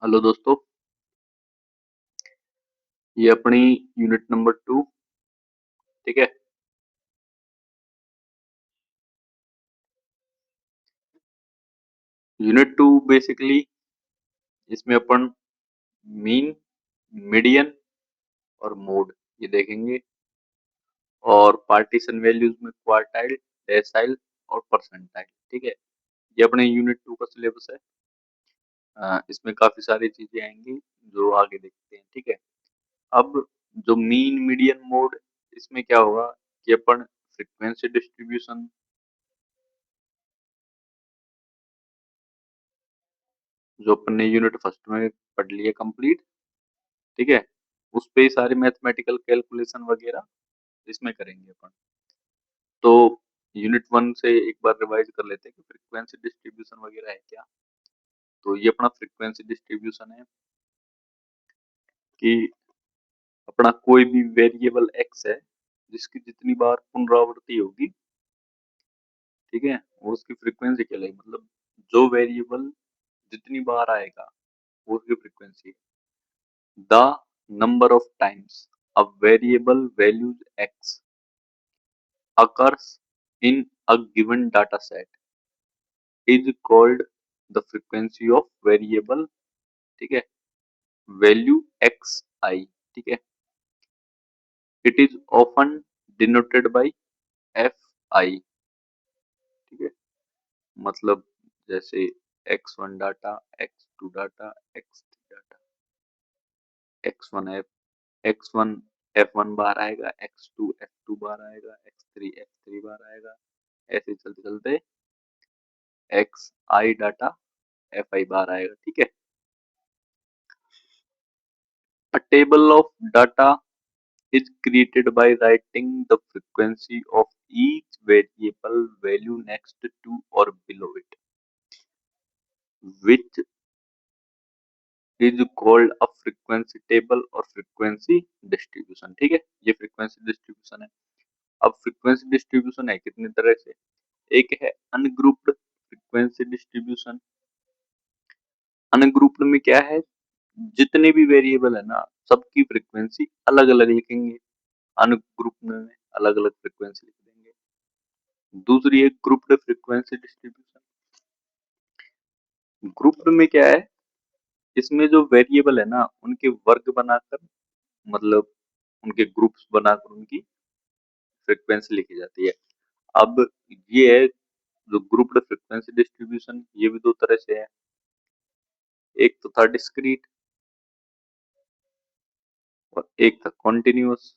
Hello दोस्तों। ये अपनी यूनिट नंबर 2। ठीक है। यूनिट 2 बेसिकली इसमें अपन मीन, मीडियन और मोड ये देखेंगे। और पार्टीशन वैल्यूज में क्वार्टाइल, डेसाइल और परसेंटाइल। ठीक है। ये अपने यूनिट 2 का सिलेबस है। इसमें काफी सारी चीजें आएंगी जो आगे देखते हैं। ठीक है। अब जो मीन, मीडियन, मोड, इसमें क्या होगा कि अपन फ्रीक्वेंसी डिस्ट्रीब्यूशन जो अपन ने यूनिट फर्स्ट में पढ़ लिया कंप्लीट। ठीक है। उस पे ही सारे मैथमेटिकल कैलकुलेशन वगैरह इसमें करेंगे अपन। तो यूनिट 1 से एक बार रिवाइज कर लेते हैं कि फ्रीक्वेंसी डिस्ट्रीब्यूशन वगैरह है क्या। तो ये अपना फ्रीक्वेंसी डिस्ट्रीब्यूशन है कि अपना कोई भी वेरिएबल एक्स है जिसकी जितनी बार पुनरावृत्ति होगी, ठीक है, वो उसकी फ्रीक्वेंसी कहलाएगी। मतलब जो वेरिएबल जितनी बार आएगा वो उसकी फ्रीक्वेंसी है। The number of times a variable values x occurs in a given data set is called the frequency of variable, ठीक है, value xi। ठीक है। it is often denoted by fi। ठीक है। मतलब जैसे x1 data, x2 data, x3 data, x1 x1 f1 बार आएगा, x2 f2 बार आएगा, x3 f3 बार आएगा, ऐसे चलते चलते xi डाटा fi बार आएगा। ठीक है। A table of data is created by writing the frequency of each variable value next to or below it, which is called a frequency table or frequency distribution। ठीक है। ये frequency distribution है। अब frequency distribution है कितने तरह से। एक है ungrouped frequency distribution। अनग्रुप्ड में क्या है, जितने भी वेरिएबल है ना सबकी फ्रीक्वेंसी अलग अलग लिखेंगे। अनग्रुप में अलग अलग फ्रीक्वेंसी लिख देंगे। दूसरी है ग्रुप्ड फ्रीक्वेंसी डिस्ट्रीब्यूशन। ग्रुप्ड में क्या है, इसमें जो वेरिएबल है ना उनके वर्ग बनाकर, मतलब उनके ग्रुप्स बनाकर उनकी फ्रीक्वेंसी लिखी जाती है। अब ये है जो ग्रुप्ड फ्रीक्वेंसी डिस्ट्रीब्यूशन, ये भी दो तरह से है। एक तो था डिस्क्रीट और एक था कॉन्टिन्यूअस।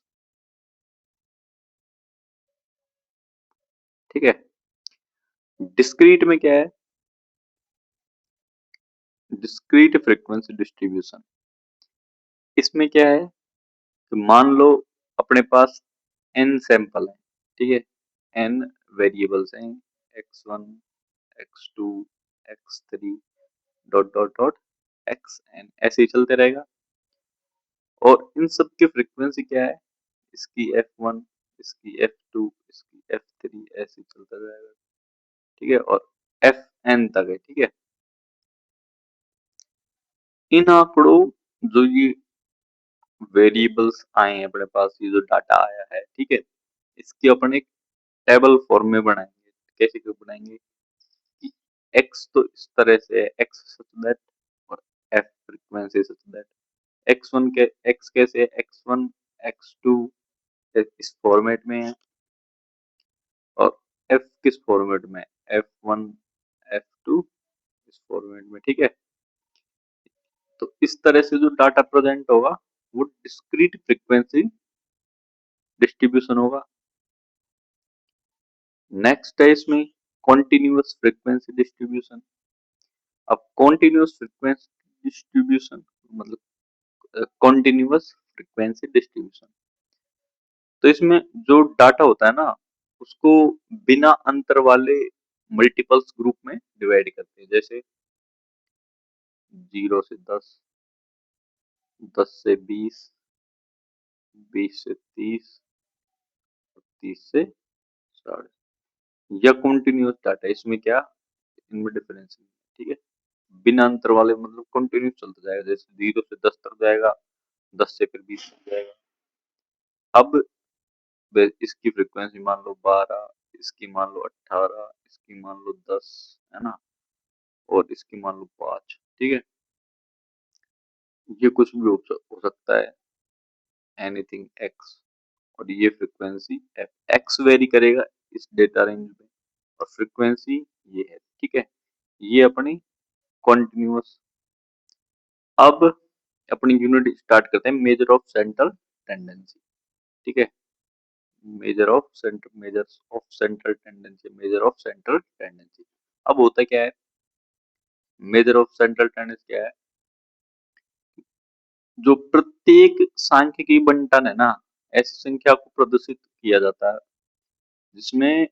ठीक है। डिस्क्रीट में क्या है, डिस्क्रीट फ्रीक्वेंसी डिस्ट्रीब्यूशन, इसमें क्या है तो मान लो अपने पास n सैंपल है। ठीक है। n वेरिएबल्स हैं, x1 x2 x3 dot dot dot xn, ऐसे ही चलते रहेगा। और इन सब की फ्रीक्वेंसी क्या है, इसकी f1, इसकी f2, इसकी f3, ऐसे ही चलता रहेगा। ठीक है। और fn तक है। ठीक है। इन आंकड़ों जो ये वेरिएबल्स आए हैं अपने पास, ये जो डाटा आया है, ठीक है, इसकी अपन एक टेबल फॉर्म में बनाएंगे। कैसे क्यों बनाएंगे कि x तो इस तरह से है, x सच दैट, और f frequency such that. x1 के x कैसे है, x1 x2 इस फॉर्मेट में है, और f किस फॉर्मेट में है, f1 f2 इस फॉर्मेट में। ठीक है। तो इस तरह से जो डाटा प्रेजेंट होगा वो डिस्क्रीट फ्रीक्वेंसी डिस्ट्रीब्यूशन होगा। नेक्स्ट है इसमें कॉन्टिन्यूअस फ्रीक्वेंसी डिस्ट्रीब्यूशन। अब कॉन्टिन्यूअस फ्रीक्वेंसी डिस्ट्रीब्यूशन मतलब कॉन्टिन्यूअस फ्रीक्वेंसी डिस्ट्रीब्यूशन, तो इसमें जो डाटा होता है ना उसको बिना अंतर वाले मल्टीपल्स ग्रुप में डिवाइड करते हैं। जैसे 0 से 10, 10 से 20, 20 से 30, 30 से 60। या कंटिन्यूअस डाटा, इसमें क्या, इनमें डिफरेंस नहीं है। ठीक है। बिना अंतर वाले मतलब कंटिन्यू चलता जाएगा, जैसे 0 से 10 तक जाएगा, 10 से फिर 20 तक जाएगा। अब इसकी फ्रीक्वेंसी मान लो 12, इसकी मान लो 18, इसकी मान लो 10, है ना, और इसकी मान लो 5। ठीक है, ये कुछ भी हो सकता है, एनीथिंग एक्स, और ये फ्रीक्वेंसी एफ। एक्स वेरी करेगा इस डेटा रेंज में, और फ्रीक्वेंसी ये है। ठीक है, ये अपनी कॉन्टिन्यूअस। अब अपनी यूनिट स्टार्ट करते हैं, मेजर ऑफ सेंट्रल टेंडेंसी। ठीक है, मेजर ऑफ सेंट्रल टेंडेंसी। अब होता क्या है, मेजर ऑफ सेंट्रल टेंडेंसी क्या है, जो प्रत्येक सांख्यिकी बंटन है ना, ऐसी संख्या को प्रदर्शित किया जाता है जिसमें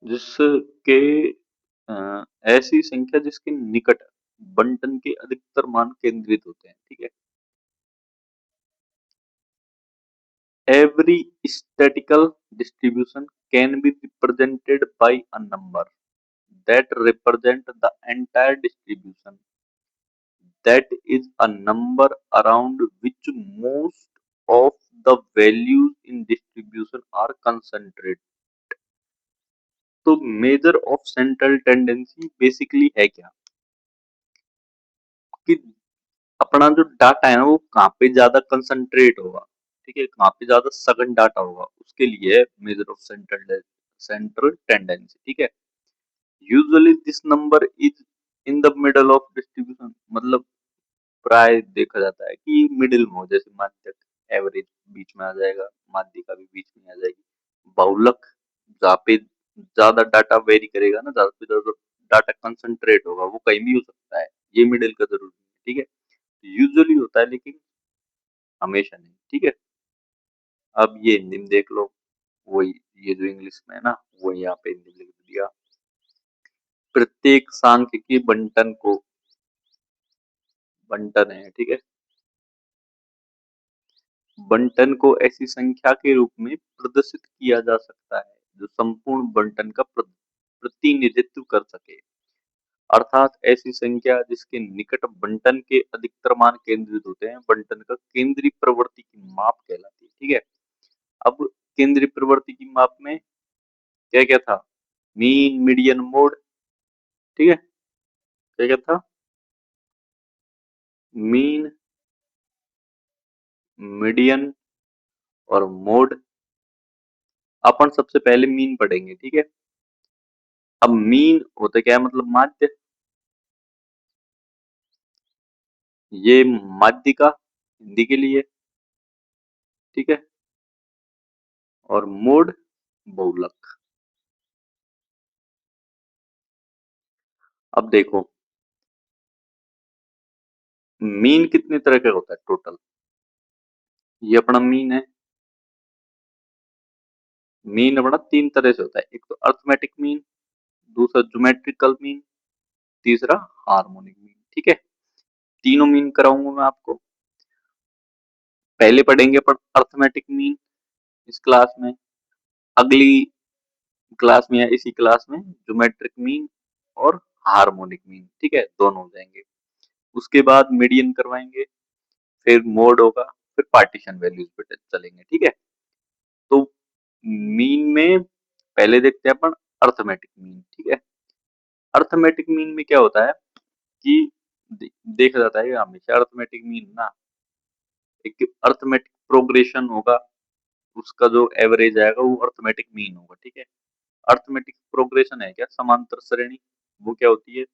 जिसके ऐसी संख्या जिसके निकट बंटन के अधिकतर मान केंद्रित होते हैं। ठीक है, every statistical distribution can be represented by a number that represent the entire distribution, that is a number around which most of the values in distribution are concentrated। तो measure of central tendency basically है क्या, कि अपना जो data है ना वो कहाँ पे ज्यादा कंसंट्रेट होगा। ठीक है, कहाँ पे ज्यादा सघन डाटा होगा, उसके लिए मेजर ऑफ सेंट्रल टेंडेंसी। ठीक है, usually this number is in the middle of distribution, मतलब प्राय देखा जाता है कि मिडिल में हो, जैसे माध्यक एवरेज बीच में आ जाएगा, माध्यिका भी बीच में आ जाएगी, बहुलक जहाँ पे ज्यादा डाटा वेरी करेगा ना, ज्यादा से ज्यादा डाटा कंसंट्रेट होगा, वो कहीं भी हो सकता है, ये मिडिल का जरूरी है। ठीक है, यूजुअली होता है लेकिन हमेशा नहीं। ठीक है, अब ये हिंदी में देख लो, वही ये जो इंग्लिश में है ना, वो यहाँ पे हिंदी में लिख दिया। प्रत्येक सांख्यिकी बंटन को, बंटन है, ठीक है, बंटन को ऐसी संख्या के रूप में प्रदर्शित किया जा सकता है जो संपूर्ण बंटन का प्रतिनिधित्व कर सके, अर्थात ऐसी संख्या जिसके निकट बंटन के अधिकतर मान केंद्रित होते हैं, बंटन का केंद्रीय प्रवृत्ति की माप कहलाती है। ठीक है, अब केंद्रीय प्रवृत्ति की माप में क्या क्या था, मीन, मीडियन, मोड। ठीक है, क्या क्या था, मीन, मीडियन और मोड। अपन सबसे पहले मीन पढ़ेंगे। ठीक है, अब मीन होता क्या है, मतलब माध्य, ये माध्यिका हिंदी के लिए। ठीक है, और मोड बहुलक। अब देखो, मीन कितने तरह का होता है टोटल, ये अपना मीन है। मीन अपना तीन तरह से होता है, एक तो अर्थमेटिक मीन, दूसरा ज्योमेट्रिकल मीन, तीसरा हार्मोनिक मीन। ठीक है, तीनों मीन कराऊंगा मैं आपको। पहले पढ़ेंगे अपन अर्थमेटिक मीन इस क्लास में, अगली क्लास में या इसी क्लास में ज्योमेट्रिक मीन और हार्मोनिक मीन। ठीक है, दोनों हो जाएंगे। उसके बाद मीडियन करवाएंगे, फिर मोड होगा, फिर पार्टीशन वैल्यूज पे चलेंगे। ठीक है, तो मीन में पहले देखते हैं अपन अर्थमेटिक मीन। ठीक है, अर्थमेटिक मीन में क्या होता है कि देखा जाता है कि हमेशा अर्थमेटिक मीन ना एक अर्थमेटिक प्रोग्रेशन होगा, उसका जो एवरेज आएगा वो अर्थमेटिक मीन होगा। ठीक है, अर्थमेटिक प्रोग्रेशन है क्या, समांतर श्रेणी। वो क्या होती है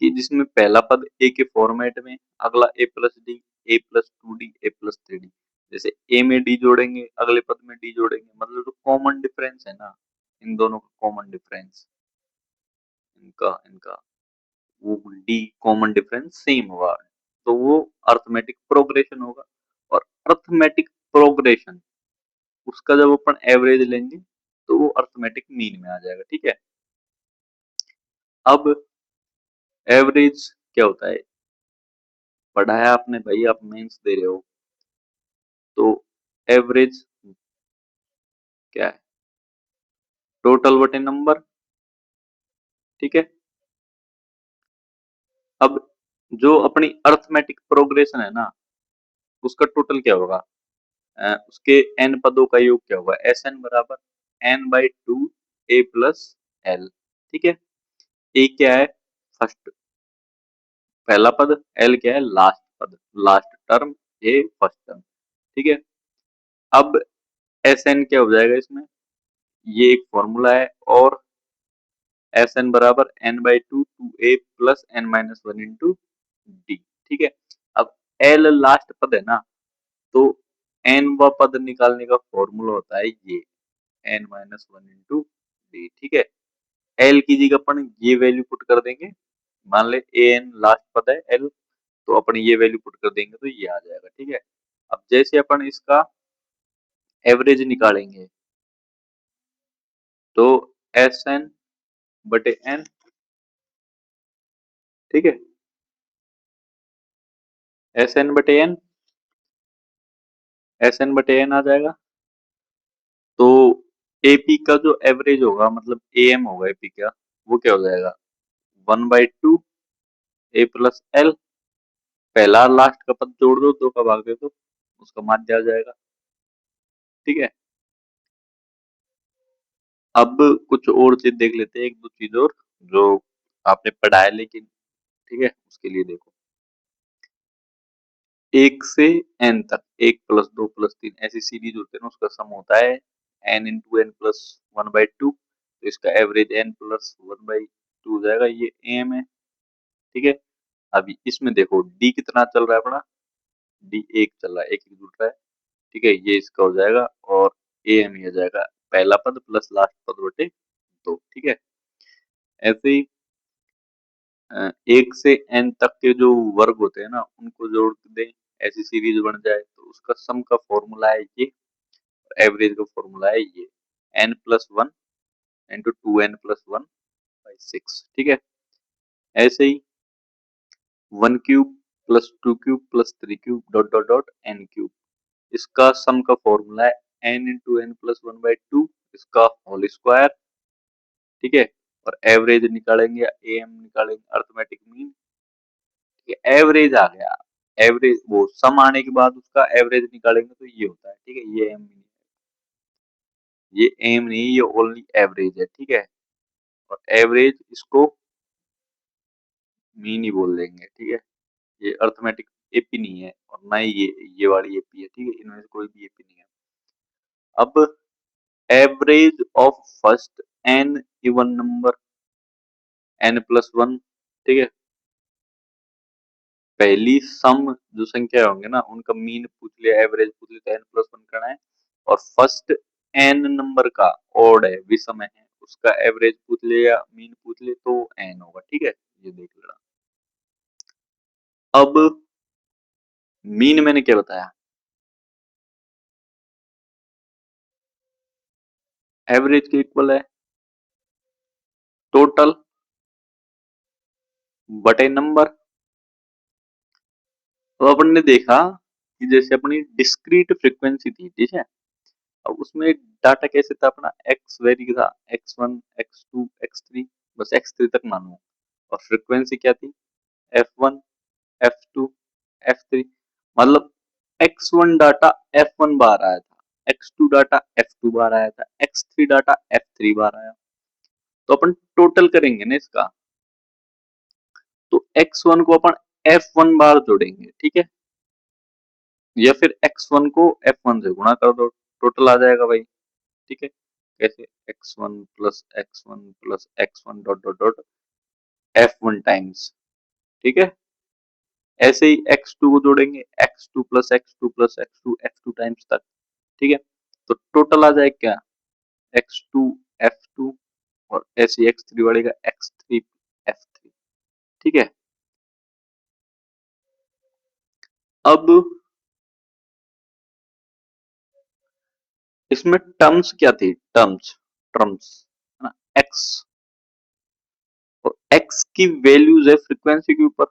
कि जिसमें पहला पद ए के फॉर्मेट में, अगला ए प्लस डी, ए प्लस टू डी, ए प्लस थ्री डी, जैसे ए में डी जोड़ेंगे, अगले पद में डी जोड़ेंगे, मतलब जो कॉमन डिफरेंस है ना, इन दोनों का कॉमन डिफरेंस, इनका इनका वो डी कॉमन डिफरेंस सेम होगा, तो वो अर्थमेटिक प्रोग्रेशन होगा। और अर्थमेटिक प्रोग्रेशन, उसका जब अपन एवरेज लेंगे तो वो अर्थमेटिक मीन में आ जाएगा। ठीक है, अब एवरेज क्या होता है, पढ़ा है आपने भाई, आप मेंस दे रहे हो, तो एवरेज क्या है, टोटल बटे नंबर, ठीक है। अब जो अपनी अर्थमेटिक प्रोग्रेशन है ना, उसका टोटल क्या होगा, उसके एन पदों का योग क्या होगा, एस एन बराबर n/2 a प्लस एल, ठीक है। ए क्या है, फर्स्ट पहला पद, एल क्या है लास्ट पद, लास्ट टर्म, ए फर्स्ट टर्म, ठीक है। अब एस एन क्या हो जाएगा इसमें, ये एक फॉर्मूला है, और एस एन बराबर n/2 2a plus n-1 into D, ठीक है। अब एल लास्ट पद है ना, तो एन व पद निकालने का फॉर्मूला होता है ये n-1 इंटू डी, ठीक है। एल की जगह अपन ये वैल्यू पुट कर देंगे, मान ले ए एन लास्ट पद है एल, तो अपन ये वैल्यू पुट कर देंगे तो ये आ जाएगा, ठीक है। अब जैसे अपन इसका एवरेज निकालेंगे, तो एस एन बटे एन, ठीक है, एस एन बटे एन, एस एन बटे एन आ जाएगा। तो एपी का जो एवरेज होगा, मतलब ए एम होगा एपी का, वो क्या हो जाएगा, 1/2 ए प्लस एल, पहला और लास्ट का पद जोड़ दो, दो का भाग दे दो, उसका माध्य आ जाएगा, ठीक है। अब कुछ और चीज देख लेते हैं, एक दो चीज और जो आपने पढ़ा है लेकिन, ठीक है, उसके लिए देखो, एक से एन तक, एक प्लस दो प्लस तीन ऐसी सीरीज होते हैं ना, उसका सम होता है एन इंटू एन प्लस 1/2, तो इसका एवरेज एन प्लस 1/2 हो जाएगा, ये एम है, ठीक है। अभी इसमें देखो डी कितना चल रहा है अपना, डी एक चल रहा है, एक जुड़ रहा है, ठीक है, ये इसका हो जाएगा, और ए एम ही हो जाएगा, पहला पद प्लस लास्ट पद बटे दो, ठीक है। ऐसे ही एक से एन तक के जो वर्ग होते हैं ना, उनको जोड़ दें, ऐसी सीरीज बन जाए, तो उसका सम का फॉर्मूला है ये, एवरेज का फॉर्मूला है ये n+1 इंटू 2n+1/6, ठीक है। ऐसे ही 1³ plus 2³ plus 3³ dot dot dot n³, इसका सम का फॉर्मूला है n इंटू n+1/2, इसका होल स्क्वायर, ठीक है। और एवरेज निकालेंगे, ए एम निकालेंगे, अर्थमेटिक मीन, एवरेज आ गया, एवरेज वो सम आने के बाद उसका एवरेज निकालेंगे तो ये होता है, ठीक है। ये एम, ये एम नहीं, ये ओनली एवरेज है, ठीक है। और एवरेज इसको मीन ही बोल देंगे, ठीक है। ये अर्थमेटिक एपी नहीं है, और ना ही ये वाली एपी है, ठीक है, इनमें से कोई भी एपी नहीं है। अब average of first n even number n+1, ठीक है, पहली सम जो संख्या होंगे ना, उनका मीन पूछ लिया, एवरेज पूछ लिया, तो n+1 करना है, और फर्स्ट एन नंबर का ऑड है, विषम है, उसका एवरेज पूछ लिया, मीन पूछ ले, तो एन होगा, ठीक है, ये देख लेना। अब मीन मैंने क्या बताया, एवरेज के इक्वल है, टोटल बटे नंबर। तो अपन ने देखा कि जैसे अपनी डिस्क्रीट फ्रीक्वेंसी थी, ठीक है, अब उसमें डाटा कैसे था अपना, एक्स वेरी था, x1 x2 x3, बस x3 तक मानो, और फ्रीक्वेंसी क्या थी, f1 f2 f3, मतलब x1 डाटा f1 बार आया था, x2 डाटा f2 बार आया था, x3 डाटा f3 बार आया, तो अपन टोटल करेंगे ना इसका, तो x1 को अपन f1 बार जोड़ेंगे, ठीक है, या फिर x1 को f1 से गुणा कर दो, टोटल आ जाएगा भाई, ठीक है। कैसे, x1 plus x1 plus x1 dot dot dot f1 times, ठीक है। ऐसे ही x2 को जोड़ेंगे, x2 plus x2 plus x2 f2 times तक, ठीक है। तो टोटल आ जाएगा क्या, x2 f2, और ऐसे x3 बढ़ेगा x3 f3, ठीक है। अब इसमें टर्म्स क्या थी, टर्म्स, टर्म्स है ना, x, और x की वैल्यूज है फ्रीक्वेंसी के ऊपर,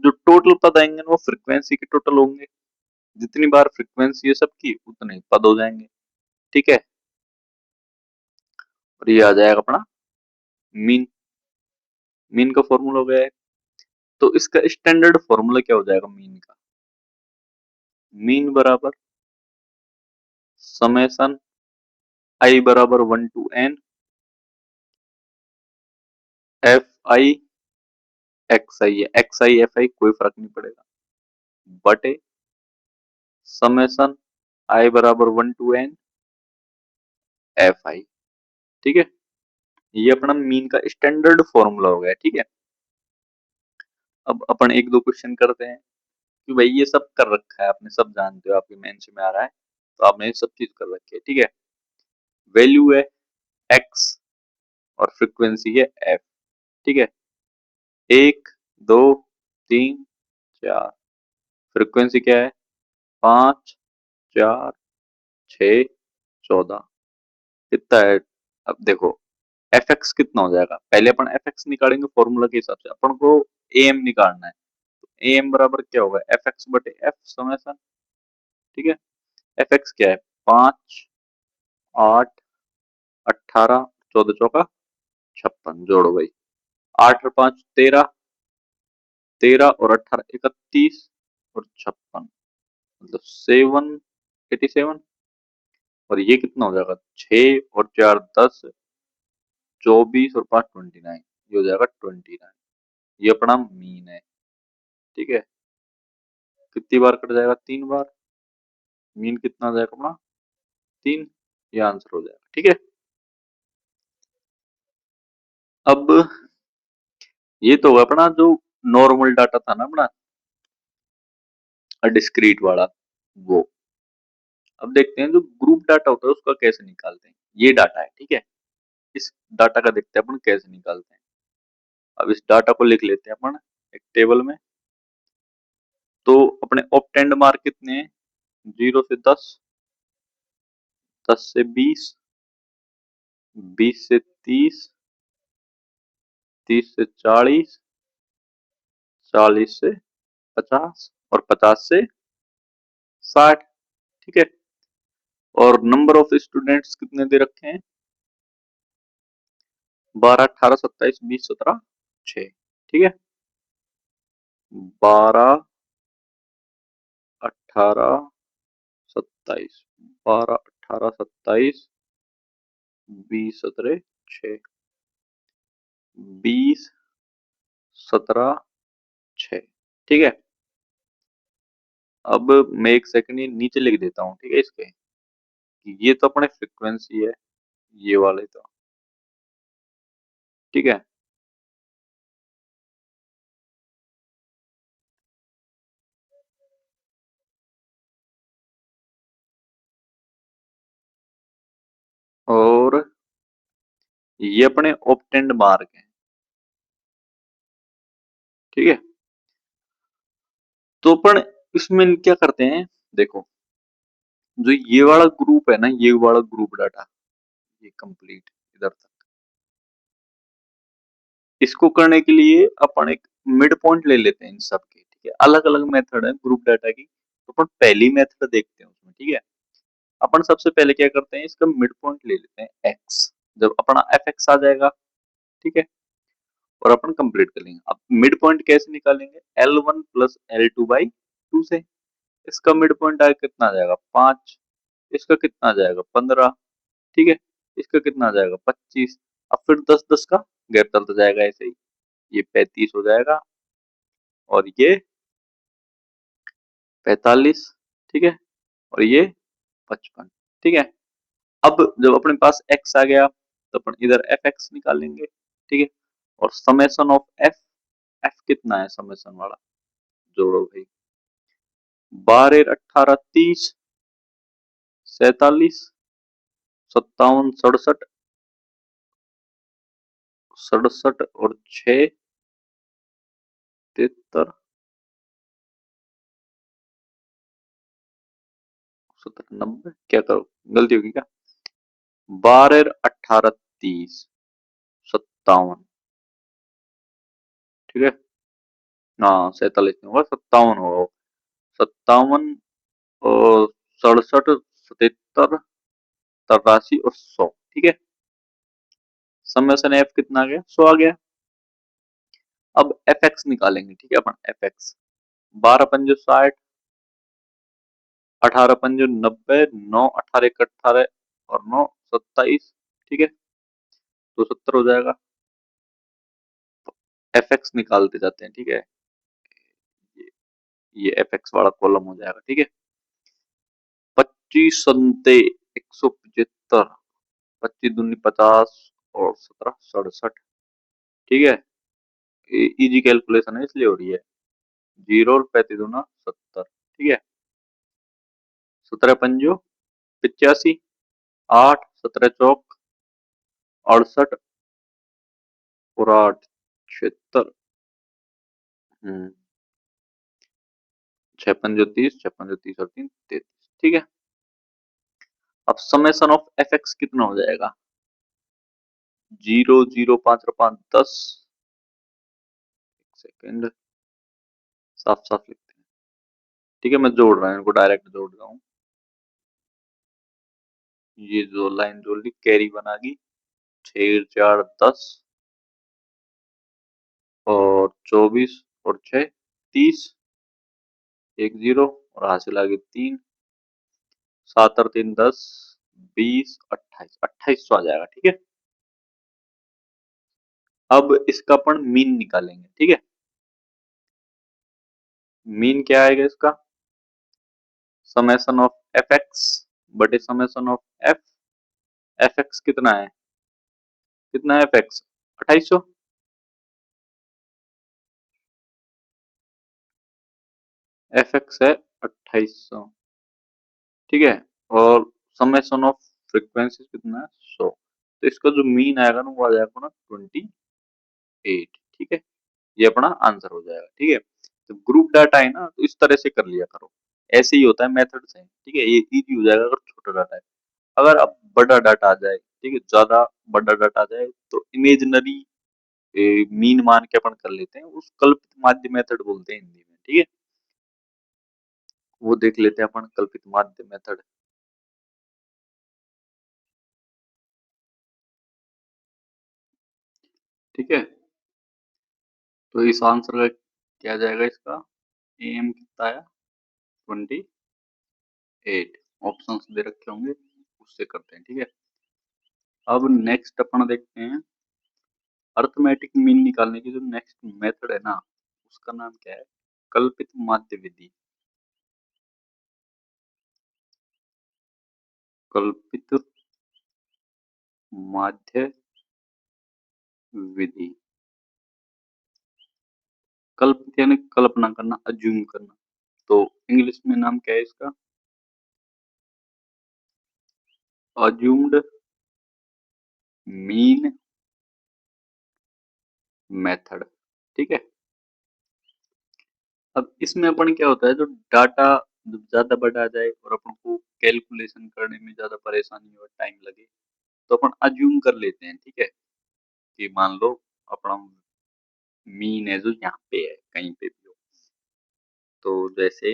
जो टोटल पद आएंगे वो फ्रीक्वेंसी के टोटल होंगे, जितनी बार फ्रीक्वेंसी है सबकी उतने पद हो जाएंगे, ठीक है। और ये आ जाएगा अपना मीन। मीन का फॉर्मूला हो गया है। तो इसका स्टैंडर्ड फॉर्मूला क्या हो जाएगा मीन का? मीन बराबर समेशन आई बराबर 1 to n f i x i है। एक्स आई एफ आई कोई फर्क नहीं पड़ेगा, बटे समेशन आई बराबर 1 to n एफ आई। ठीक है, ये अपना मीन का स्टैंडर्ड फॉर्मूला हो गया। ठीक है, अब अपन एक दो क्वेश्चन करते हैं कि भाई ये सब कर रखा है आपने, सब जानते हो, आपके मेंस में आ रहा है, तो आपने ये सब चीज कर रखी है। ठीक है, वैल्यू है एक्स और फ्रीक्वेंसी है एफ। ठीक है, एक, दो, तीन, चार। फ्रीक्वेंसी क्या है? 5, 4, 6, 14। कितना है? अब देखो एफ एक्स कितना हो जाएगा, पहले अपन एफ एक्स निकालेंगे फॉर्मूला के हिसाब से, अपन को ए एम निकालना है। तो ए एम बराबर क्या होगा? एफ एक्स बटे एफ समेसन। ठीक है, एफ एक्स क्या है? 5, 8, 18, 14 चौका 56। जोड़ो भाई, 8 और 5 13, 13 और 18 31 और 56, मतलब 787। और ये कितना हो जाएगा? 6 और 4 10, 24 और 5 29। ये हो जाएगा 29। ये अपना मीन है। ठीक है, कितनी बार कट जाएगा? 3 बार। मीन कितना आ जाएगा अपना? 3। ये आंसर हो जाएगा। ठीक है, अब ये तो अपना जो नॉर्मल डाटा था ना अपना डिस्क्रीट वाला, वो। अब देखते हैं जो ग्रुप डाटा होता है उसका कैसे निकालते हैं। ये डाटा है, ठीक है, इस डाटा का देखते हैं अपन कैसे निकालते हैं। अब इस डाटा को लिख लेते हैं अपन एक टेबल में। तो अपने ऑप्टेंड मार्क कितने हैं? 0 से 10, 10 से 20, 20 से 30, 30 से 40, 40 से 50 और 50 से 60। ठीक है, और नंबर ऑफ स्टूडेंट्स कितने दे रखे हैं? 12, 18, 27, 20, 17, 6। ठीक है, 12, 18, 27, 12, 18, 27, 20, 17, 6, 20, 17, 6। ठीक है, अब मैं एक सेकंड ये नीचे लिख देता हूँ। ठीक है, इसके ये तो अपने फ्रीक्वेंसी है, ये वाले तो। ठीक है, और ये अपने ऑप्टेंड मार्क है। ठीक है, तो अपन इसमें क्या करते हैं, देखो जो ये वाला ग्रुप है ना, ये वाला ग्रुप डाटा, ये कंप्लीट इधर तक, इसको करने के लिए अपन एक मिड पॉइंट ले लेते हैं इन सब के। ठीक है, अलग अलग मेथड है ग्रुप डाटा की, तो अपन पहली मेथड देखते हैं उसमें। ठीक है, अपन सबसे पहले क्या करते हैं, इसका मिड पॉइंट ले लेते हैं एक्स। जब अपना एफ एक्स आ जाएगा, ठीक है, और अपन कंप्लीट कर लेंगे। अब मिड पॉइंट कैसे निकालेंगे? L1 प्लस L2/2 से। इसका मिड पॉइंट आएगा कितना आ जाएगा? 5। इसका कितना आ जाएगा? 15। ठीक है, इसका कितना आ जाएगा? 25। अब फिर 10 10 का गैप चलता जाएगा ऐसे ही। ये 35 हो जाएगा और ये 45। ठीक है, और ये 55। ठीक है, अब जब अपने पास x आ गया तो अपन इधर एफ एक्स निकालेंगे। ठीक है, और समेशन ऑफ एफ, एफ कितना है समेशन वाला? जोड़ो भाई, 12, 18, 30, 47, 57, 67, 67 और 6 73, 70, 90। क्या करो, गलती होगी क्या? 12, 18, 30, 57। ठीक है, हाँ 47 नहीं होगा, 57 होगा। 57 और 67, 77, 83 और 100। ठीक है, समेशन एफ कितना आ गया, 100 आ गया। अब एफ एक्स निकालेंगे, ठीक है, अपन एफ एक्स 12×5 = 60, 18×5 = 90, 9 18 1 18 और 9 27, ठीक है, तो 70 हो जाएगा। एफ एक्स निकालते जाते हैं, ठीक है, ये ये एफ एक्स वाला कॉलम हो जाएगा, ठीक है। 25 संते 175, 25 दूनी 50 और 17 67, ठीक है, इजी कैलकुलेशन है इसलिए हो रही है। 0 और 35 दूना 70, ठीक है, 17 पंजो 85, 8 17 चौक 68 और 8 76, 6 पंजो 30, 6 पंजो 30 और 3 33, ठीक है। अब समेसन ऑफ एफ एक्स कितना हो जाएगा, 0 0 5 और 5 10, सेकेंड, साफ साफ लिखते हैं, ठीक है, मैं जोड़ रहा हूँ इनको, डायरेक्ट जोड़ रहा हूँ। ये जो लाइन जोड़ ली कैरी बना गई, 6 4 10 और 24 और 6 30, 1 0 और हासिल आ गई 3, 7 और 3 10 20 28, 2800 आ जाएगा, ठीक है। अब इसका अपन मीन निकालेंगे, ठीक है। मीन क्या आएगा इसका, समेशन ऑफ एफ एक्स बटे summation of F, F x कितना है, कितना है एफ एक्स 2800, एफ एक्स है 2800, ठीक है, और समेशन ऑफ फ्रीक्वेंसी कितना है 100, तो इसका जो मीन आएगा ना वो आ जाएगा ना 28, ठीक है, ये अपना आंसर हो जाएगा, ठीक है। तो ग्रुप डाटा है ना, तो इस तरह से कर लिया करो, ऐसे ही होता है मेथड से, ठीक है, ये इजी हो जाएगा अगर छोटा डाटा है। अगर अब बड़ा डाटा आ जाए, ठीक है, ज्यादा बड़ा डाटा आ जाए तो इमेजिनरी मीन मान के अपन कर लेते हैं, उस कल्पित माध्य मेथड बोलते हैं हिंदी में, ठीक है, वो देख लेते हैं अपन कल्पित माध्य मेथड। ठीक है, तो इस आंसर का क्या जाएगा, इसका एम कितना आया 28, ऑप्शंस दे रखे होंगे उससे करते हैं, ठीक है। अब नेक्स्ट अपन देखते हैं अर्थमेटिक मीन निकालने की जो नेक्स्ट मेथड है ना, उसका नाम क्या है, कल्पित माध्य विधि, कल्पित माध्य विधि, कल्पित यानी कल्पना करना, अज्यूम करना, तो इंग्लिश में नाम क्या है इसका, अज्यूम्ड मीन मेथड, ठीक है। अब इसमें अपन क्या होता है, जो डाटा जब ज्यादा बड़ा आ जाए और अपन को कैलकुलेशन करने में ज्यादा परेशानी और टाइम लगे, तो अपन अज्यूम कर लेते हैं, ठीक है, कि मान लो अपना मीन है जो यहाँ पे है कहीं पे भी हो, तो जैसे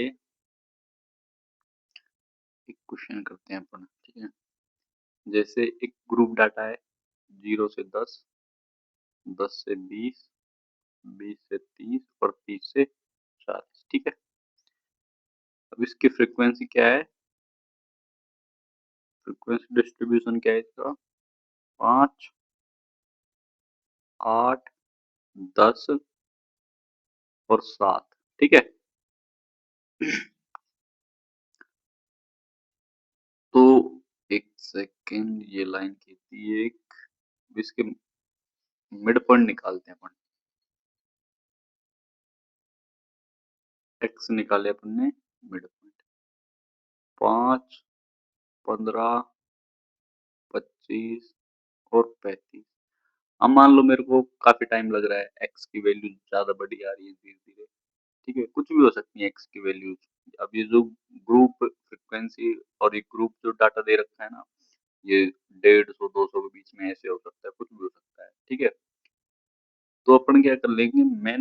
एक क्वेश्चन करते हैं अपन, ठीक है, जैसे एक ग्रुप डाटा है 0 से 10, 10 से 20, 20 से 30 और 30 से 40, ठीक है। अब इसकी फ्रीक्वेंसी क्या है, फ्रीक्वेंसी डिस्ट्रीब्यूशन क्या है इसका, 5 8 10 और 7, ठीक है। तो एक सेकेंड, ये लाइन की थी एक, इसके मिड पॉइंट निकालते हैं अपन, एक्स निकाले अपन ने मिड पॉइंट, 5 15 25 और 35। अब मान लो मेरे को काफी टाइम लग रहा है, एक्स की वैल्यू ज्यादा बड़ी आ रही है धीरे धीरे, ठीक है, कुछ भी हो सकती है एक्स की वैल्यूज। अब ये जो ग्रुप फ्रिक्वेंसी और ये ग्रुप जो डाटा दे रखा है ना, ये 150 200 के बीच में ऐसे हो सकता है, कुछ भी हो सकता है, ठीक है। तो अपन क्या कर लेंगे, मैं